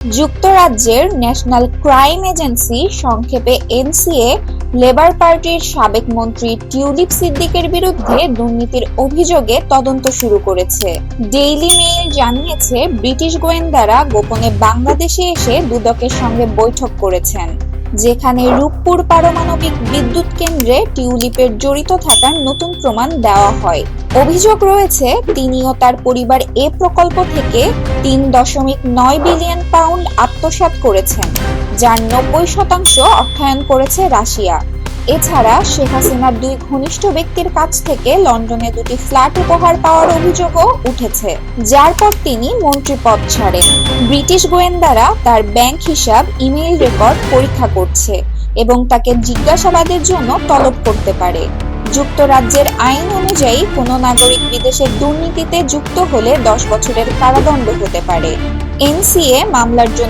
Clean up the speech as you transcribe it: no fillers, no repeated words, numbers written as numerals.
যুক্তরাজ্যের national crime agency সংক্ষেপে NCA labour পার্টির সাবেক মন্ত্রী টিউলিপ সিদ্দিকের বিরুদ্ধে দুর্নীতির অভিযোগে তদন্ত শুরু করেছে। ডেইলি মেইল জানিয়েছে, ব্রিটিশ গোয়েন্দারা গোপনে বাংলাদেশে এসে দুদকের সঙ্গে বৈঠক করেছেন, যেখানে রূপপুর পারমাণবিক বিদ্যুৎ কেন্দ্রে টিউলিপের জড়িত থাকার নতুন প্রমাণ দেওয়া হয়। অভিযোগ রয়েছে, তিনি ও তার পরিবার এ প্রকল্প থেকে ৩.৯ বিলিয়ন পাউন্ড আত্মসাৎ করেছেন, যার ৯০% অর্থায়ন করেছে রাশিয়া। এছাড়া শেখ হাসিনার দুই ঘনিষ্ঠ ব্যক্তির কাছ থেকে লন্ডনে দুটি ফ্ল্যাট উপহার পাওয়ার অভিযোগও উঠেছে, যার পর তিনি মন্ত্রী পদ ছাড়েন। ব্রিটিশ গোয়েন্দারা তার ব্যাংক হিসাব, ইমেইল রেকর্ড পরীক্ষা করছে এবং তাকে জিজ্ঞাসাবাদের জন্য তলব করতে পারে। যুক্তরাজ্যের আইন অনুযায়ী কোনো নাগরিক বিদেশের দুর্নীতিতে যুক্ত হলে 10 বছরের কারাদণ্ড হতে পারে। এনসিএ মামলার জন্য